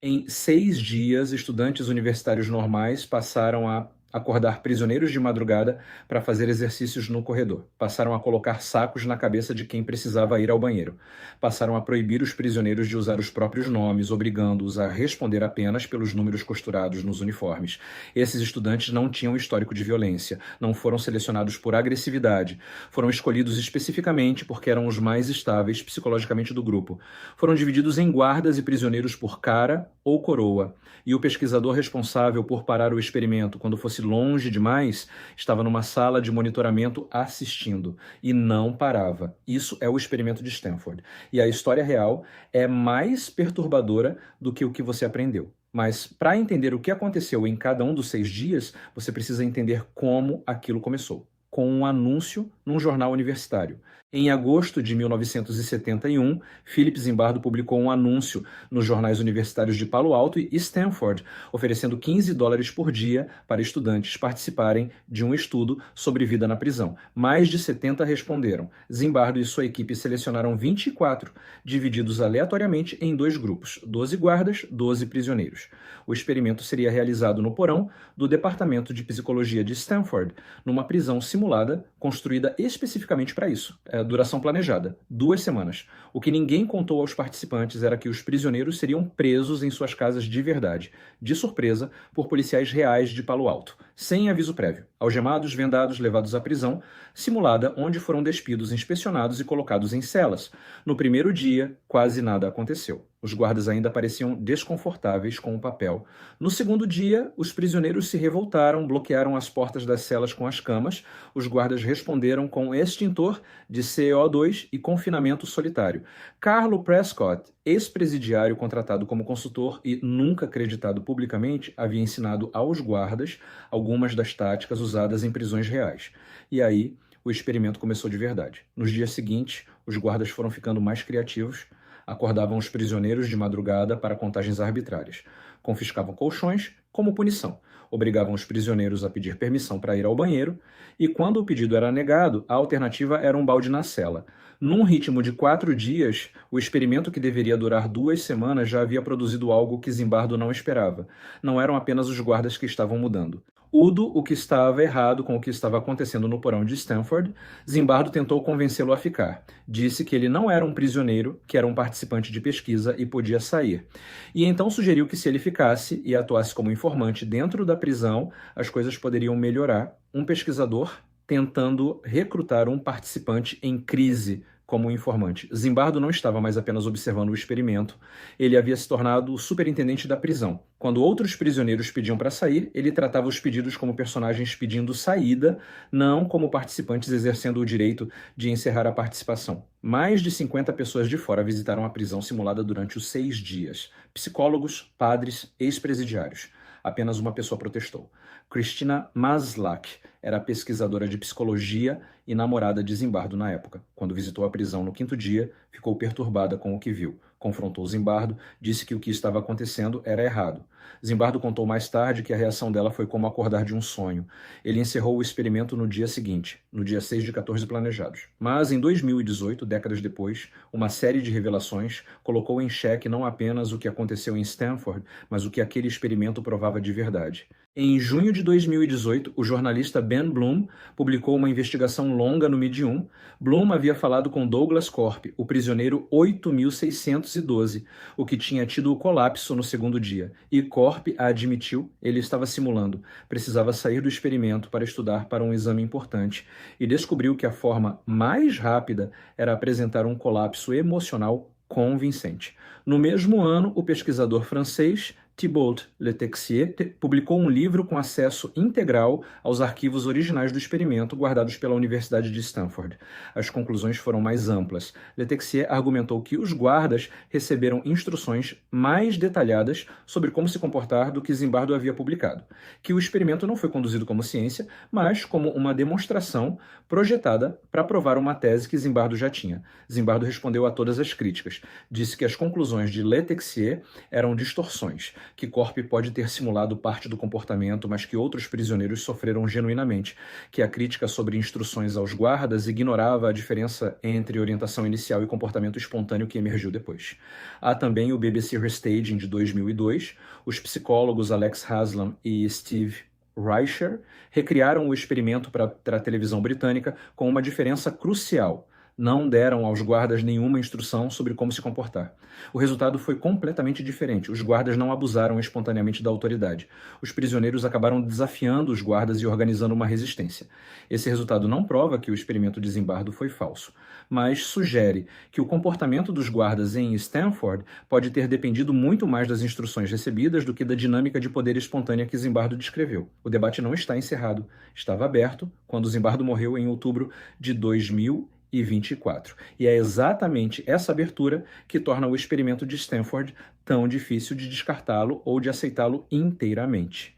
Em 6 dias, estudantes universitários normais passaram a acordar prisioneiros de madrugada para fazer exercícios no corredor. Passaram a colocar sacos na cabeça de quem precisava ir ao banheiro. Passaram a proibir os prisioneiros de usar os próprios nomes, obrigando-os a responder apenas pelos números costurados nos uniformes. Esses estudantes não tinham histórico de violência, não foram selecionados por agressividade, foram escolhidos especificamente porque eram os mais estáveis psicologicamente do grupo. Foram divididos em guardas e prisioneiros por cara ou coroa, e o pesquisador responsável por parar o experimento quando fosse longe demais estava numa sala de monitoramento assistindo e não parava. Isso é o experimento de Stanford. E a história real é mais perturbadora do que o que você aprendeu. Mas para entender o que aconteceu em cada um dos 6 dias, você precisa entender como aquilo começou. Com um anúncio num jornal universitário. Em agosto de 1971, Philip Zimbardo publicou um anúncio nos jornais universitários de Palo Alto e Stanford, oferecendo $15 por dia para estudantes participarem de um estudo sobre vida na prisão. Mais de 70 responderam. Zimbardo e sua equipe selecionaram 24, divididos aleatoriamente em 2 grupos, 12 guardas, 12 prisioneiros. O experimento seria realizado no porão do Departamento de Psicologia de Stanford, numa prisão simulada, construída especificamente para isso. Duração planejada, 2 semanas. O que ninguém contou aos participantes era que os prisioneiros seriam presos em suas casas de verdade, de surpresa, por policiais reais de Palo Alto, sem aviso prévio. Algemados, vendados, levados à prisão, simulada onde foram despidos, inspecionados e colocados em celas. No primeiro dia, quase nada aconteceu. Os guardas ainda pareciam desconfortáveis com o papel. No segundo dia, os prisioneiros se revoltaram, bloquearam as portas das celas com as camas. Os guardas responderam com extintor de CO2 e confinamento solitário. Carlo Prescott, ex-presidiário contratado como consultor e nunca acreditado publicamente, havia ensinado aos guardas algumas das táticas usadas em prisões reais. E aí, o experimento começou de verdade. Nos dias seguintes, os guardas foram ficando mais criativos, acordavam os prisioneiros de madrugada para contagens arbitrárias, confiscavam colchões como punição, obrigavam os prisioneiros a pedir permissão para ir ao banheiro e, quando o pedido era negado, a alternativa era um balde na cela. Num ritmo de 4 dias, o experimento, que deveria durar 2 semanas, já havia produzido algo que Zimbardo não esperava. Não eram apenas os guardas que estavam mudando. O que estava errado com o que estava acontecendo no porão de Stanford, Zimbardo tentou convencê-lo a ficar. Disse que ele não era um prisioneiro, que era um participante de pesquisa e podia sair. E então sugeriu que, se ele ficasse e atuasse como informante dentro da prisão, as coisas poderiam melhorar. Um pesquisador tentando recrutar um participante em crise como informante. Zimbardo não estava mais apenas observando o experimento, ele havia se tornado o superintendente da prisão. Quando outros prisioneiros pediam para sair, ele tratava os pedidos como personagens pedindo saída, não como participantes exercendo o direito de encerrar a participação. Mais de 50 pessoas de fora visitaram a prisão simulada durante os 6 dias. Psicólogos, padres, ex-presidiários. Apenas uma pessoa protestou. Christina Maslach era pesquisadora de psicologia e namorada de Zimbardo na época. Quando visitou a prisão no 5º dia, ficou perturbada com o que viu. Confrontou Zimbardo, disse que o que estava acontecendo era errado. Zimbardo contou mais tarde que a reação dela foi como acordar de um sonho. Ele encerrou o experimento no dia seguinte, no dia 6 de 14 planejados. Mas em 2018, décadas depois, uma série de revelações colocou em xeque não apenas o que aconteceu em Stanford, mas o que aquele experimento provava de verdade. Em junho de 2018, o jornalista Ben Bloom publicou uma investigação longa no Medium. Bloom havia falado com Douglas Corp, o prisioneiro 8.612, o que tinha tido o colapso no 2º dia. E Corp a admitiu, ele estava simulando. Precisava sair do experimento para estudar para um exame importante e descobriu que a forma mais rápida era apresentar um colapso emocional convincente. No mesmo ano, o pesquisador francês Thibault Letexier publicou um livro com acesso integral aos arquivos originais do experimento guardados pela Universidade de Stanford. As conclusões foram mais amplas. Letexier argumentou que os guardas receberam instruções mais detalhadas sobre como se comportar do que Zimbardo havia publicado, que o experimento não foi conduzido como ciência, mas como uma demonstração projetada para provar uma tese que Zimbardo já tinha. Zimbardo respondeu a todas as críticas. Disse que as conclusões de Letexier eram distorções. que Corp pode ter simulado parte do comportamento, mas que outros prisioneiros sofreram genuinamente, que a crítica sobre instruções aos guardas ignorava a diferença entre orientação inicial e comportamento espontâneo que emergiu depois. Há também o BBC Restaging de 2002, os psicólogos Alex Haslam e Steve Reicher recriaram o experimento para a televisão britânica com uma diferença crucial. Não deram aos guardas nenhuma instrução sobre como se comportar. O resultado foi completamente diferente. Os guardas não abusaram espontaneamente da autoridade. Os prisioneiros acabaram desafiando os guardas e organizando uma resistência. Esse resultado não prova que o experimento de Zimbardo foi falso, mas sugere que o comportamento dos guardas em Stanford pode ter dependido muito mais das instruções recebidas do que da dinâmica de poder espontânea que Zimbardo descreveu. O debate não está encerrado. Estava aberto quando Zimbardo morreu em outubro de 2024. E é exatamente essa abertura que torna o experimento de Stanford tão difícil de descartá-lo ou de aceitá-lo inteiramente.